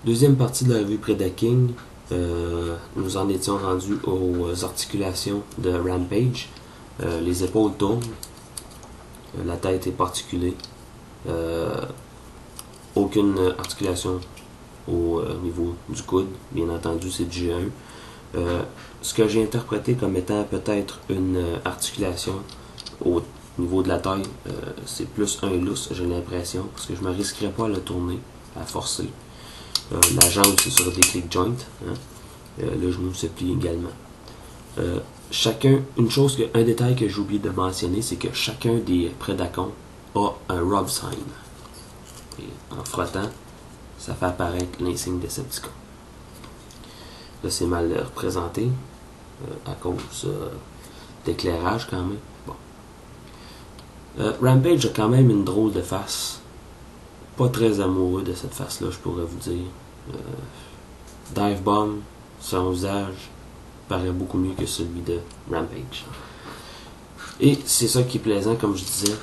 Deuxième partie de la revue Predaking, nous en étions rendus aux articulations de Rampage. Les épaules tournent, la tête est particulée, aucune articulation au niveau du coude, bien entendu c'est du G1. Ce que j'ai interprété comme étant peut-être une articulation au niveau de la taille, c'est plus un lousse, j'ai l'impression, parce que je ne me risquerais pas à le tourner, à forcer. La jambe c'est sur des click joints, hein. Le genou se plie également. Un détail que j'ai oublié de mentionner, c'est que chacun des Predacons a un rub sign. Et en frottant, ça fait apparaître l'insigne Decepticon. Là, c'est mal représenté à cause d'éclairage quand même. Bon. Rampage a quand même une drôle de face. Pas très amoureux de cette face-là, je pourrais vous dire. Dive Bomb, son visage paraît beaucoup mieux que celui de Rampage. Et c'est ça qui est plaisant, comme je disais,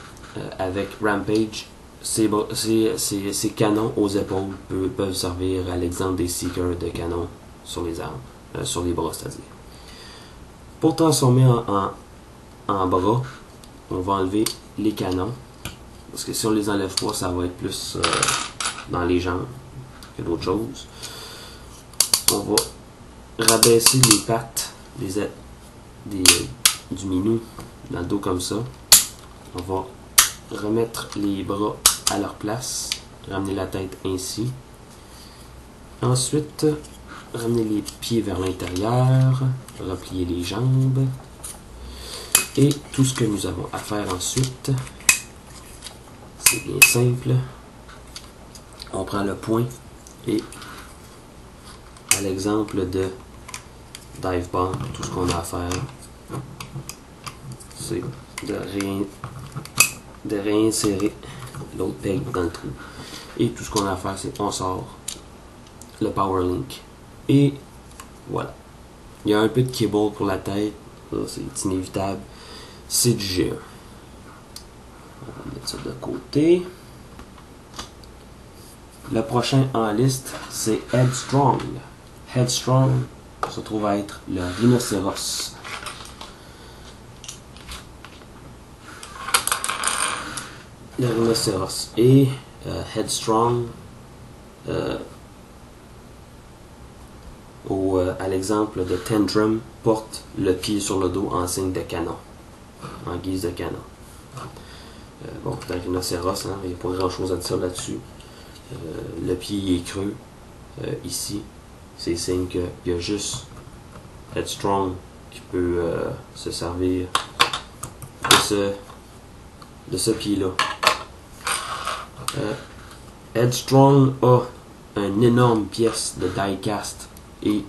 avec Rampage, ces canons aux épaules peuvent servir à l'exemple des seekers de canons sur les armes, sur les bras, c'est-à-dire. Pour transformer en bras, on va enlever les canons, parce que si on les enlève pas, ça va être plus dans les jambes que d'autres choses. On va rabaisser les pattes du minou dans le dos comme ça. On va remettre les bras à leur place, ramener la tête ainsi. Ensuite, ramener les pieds vers l'intérieur, replier les jambes. Et tout ce que nous avons à faire ensuite, c'est bien simple. On prend le poing et, à l'exemple de Dive Bomb, tout ce qu'on a à faire, c'est de réinsérer l'autre peg dans le trou. Et tout ce qu'on a à faire, c'est qu'on sort le Power Link. Et voilà. Il y a un peu de cable pour la tête, c'est inévitable. C'est du G1. On va mettre ça de côté. Le prochain en liste, c'est Headstrong. Headstrong se trouve à être le rhinocéros. Le rhinocéros. Et Headstrong, à l'exemple de Tantrum, porte le pied sur le dos en signe de canon, en guise de canon. Bon, c'est un rhinocéros, hein, il n'y a pas grand chose à dire là-dessus. Le pied est creux, ici. C'est signe qu'il y a juste Headstrong qui peut se servir de ce pied-là. Headstrong a une énorme pièce de die-cast et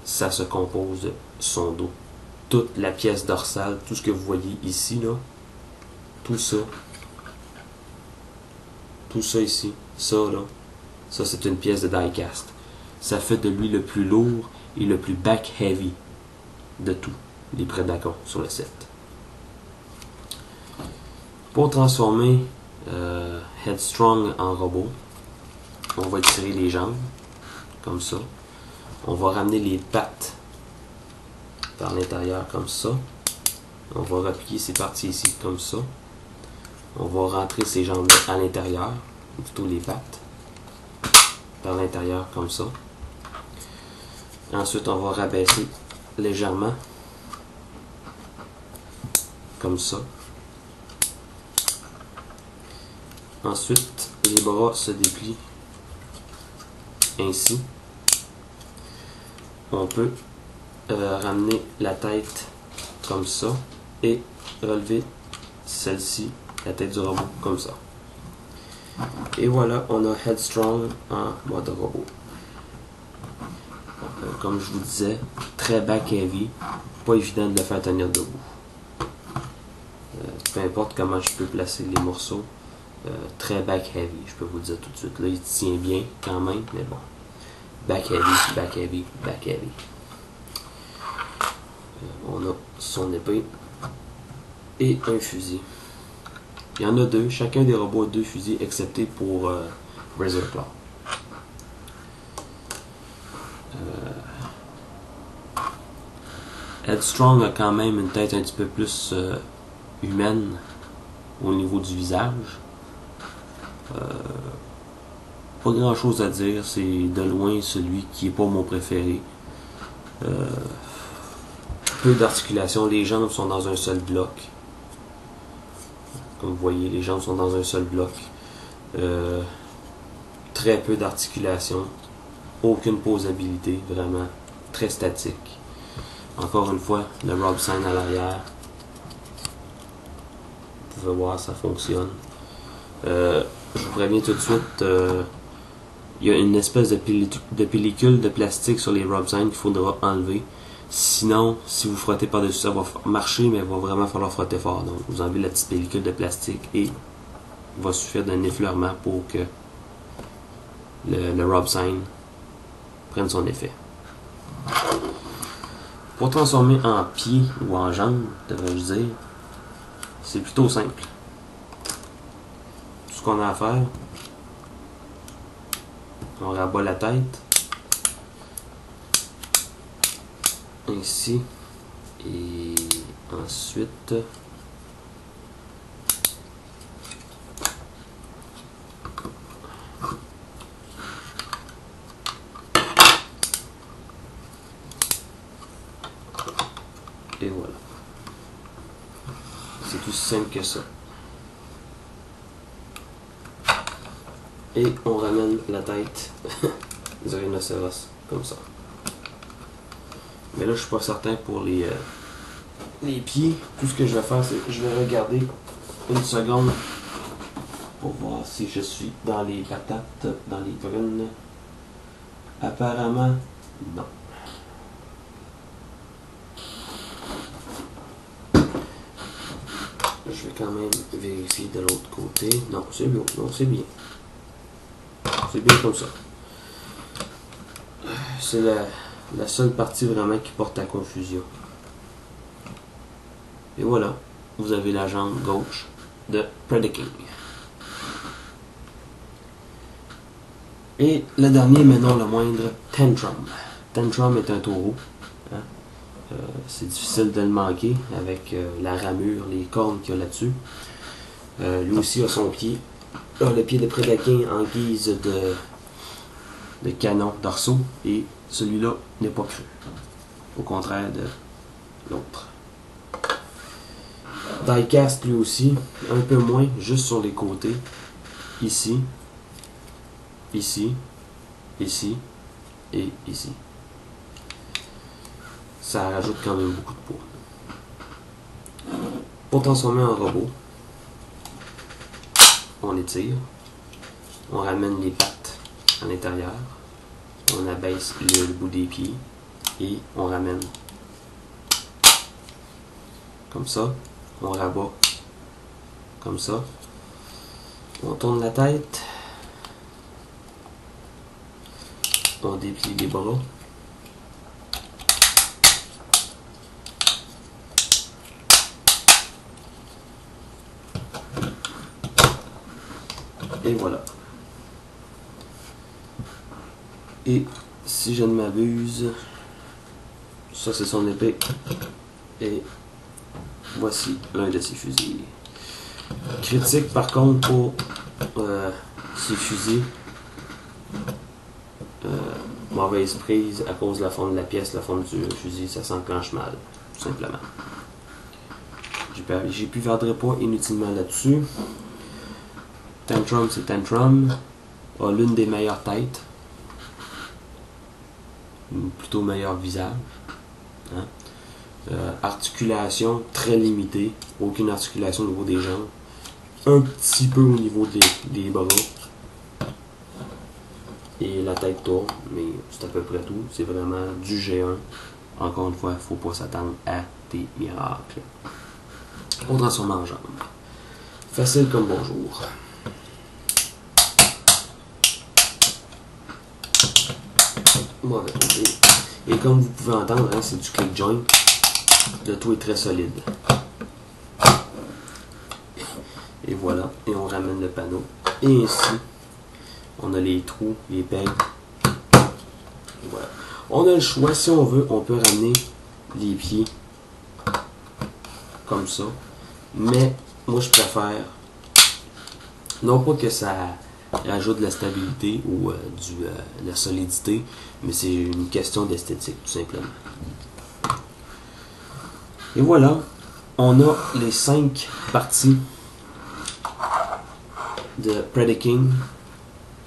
ça se compose de son dos. Toute la pièce dorsale, tout ce que vous voyez ici, là, tout ça ici, ça là, ça c'est une pièce de die-cast. Ça fait de lui le plus lourd et le plus back-heavy de tous les Predacons sur le set. Pour transformer Headstrong en robot, on va étirer les jambes, comme ça. On va ramener les pattes par l'intérieur, comme ça. On va replier ces parties ici, comme ça. On va rentrer ces jambes à l'intérieur, plutôt les pattes, par l'intérieur, comme ça. Ensuite, on va rabaisser légèrement, comme ça. Ensuite, les bras se déplient ainsi. On peut ramener la tête comme ça et relever celle-ci, la tête du robot, comme ça. Et voilà, on a Headstrong en mode robot. Comme je vous disais, très back-heavy, pas évident de le faire tenir debout. Peu importe comment je peux placer les morceaux, très back-heavy, je peux vous le dire tout de suite. Là, il tient bien quand même, mais bon. Back-heavy, back-heavy, back-heavy. On a son épée et un fusil. Il y en a deux, chacun des robots a deux fusils, excepté pour Razor Claw. Headstrong a quand même une tête un petit peu plus humaine au niveau du visage. Pas grand chose à dire, c'est de loin celui qui est pas mon préféré. Peu d'articulation, les jambes sont dans un seul bloc. Comme vous voyez, les jambes sont dans un seul bloc. Très peu d'articulation, aucune posabilité, vraiment très statique. Encore une fois, le Rob Sign à l'arrière. Vous pouvez voir, ça fonctionne. Je vous préviens tout de suite, il y a une espèce de pellicule de plastique sur les Rob Sign qu'il faudra enlever. Sinon, si vous frottez par-dessus, ça va marcher, mais il va vraiment falloir frotter fort. Donc, vous enlevez la petite pellicule de plastique et il va suffire d'un effleurement pour que le Rob Sign prenne son effet. Pour transformer en pied ou en jambe, devrais-je dire, c'est plutôt simple. Tout ce qu'on a à faire, on rabat la tête, ainsi, et ensuite, et voilà. C'est tout simple que ça. Et on ramène la tête du rhinocéros comme ça. Mais là, je suis pas certain pour les pieds. Tout ce que je vais faire, c'est que je vais regarder une seconde pour voir si je suis dans les patates, dans les prunes. Apparemment, non. Je vais quand même vérifier de l'autre côté. Non, c'est bien. Non, c'est bien. C'est bien comme ça. C'est la seule partie vraiment qui porte à confusion. Et voilà, vous avez la jambe gauche de Predaking. Et le dernier, mais non le moindre, Tantrum. Tantrum est un taureau. Hein? C'est difficile de le manquer avec la ramure, les cornes qu'il y a là-dessus. Lui aussi a son pied. Le pied de Predaking en guise de canon d'arceau. Et celui-là n'est pas cru. Au contraire de l'autre. Diecast lui aussi, un peu moins, juste sur les côtés. Ici, ici, ici et ici. Ça rajoute quand même beaucoup de poids. Pour transformer en robot, on étire, on ramène les pattes à l'intérieur, on abaisse le bout des pieds et on ramène comme ça, on rabat comme ça, on tourne la tête, on déplie les bras, et voilà. Et si je ne m'abuse, ça c'est son épée et voici l'un de ses fusils. Critique par contre pour ces fusils. Mauvaise prise à cause de la forme de la pièce, la forme du fusil, ça s'enclenche mal, tout simplement. J'ai pu perdre pas inutilement là-dessus. Tantrum, c'est Tantrum, a l'une des meilleures têtes, plutôt meilleur visage. Hein? Articulation très limitée, aucune articulation au niveau des jambes, un petit peu au niveau des bras. Et la tête tourne, mais c'est à peu près tout. C'est vraiment du G1. Encore une fois, il ne faut pas s'attendre à des miracles. On transforme en jambe. Facile comme bonjour. Mauvais côté. Et comme vous pouvez entendre, hein, c'est du click joint. Le tout est très solide. Et voilà. Et on ramène le panneau. Et ainsi, on a les trous, les pegs. Voilà. On a le choix, si on veut, on peut ramener les pieds comme ça. Mais moi je préfère, non pas que ça rajoute de la stabilité ou de la solidité, mais c'est une question d'esthétique tout simplement. Et voilà, on a les 5 parties de Predaking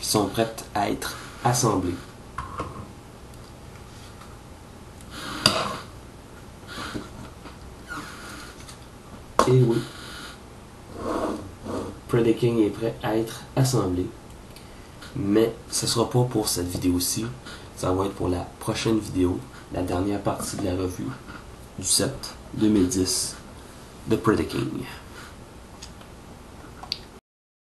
qui sont prêtes à être assemblées. Et oui, Predaking est prêt à être assemblé. Mais ce ne sera pas pour cette vidéo-ci. Ça va être pour la prochaine vidéo, la dernière partie de la revue du 7 2010 de Predaking.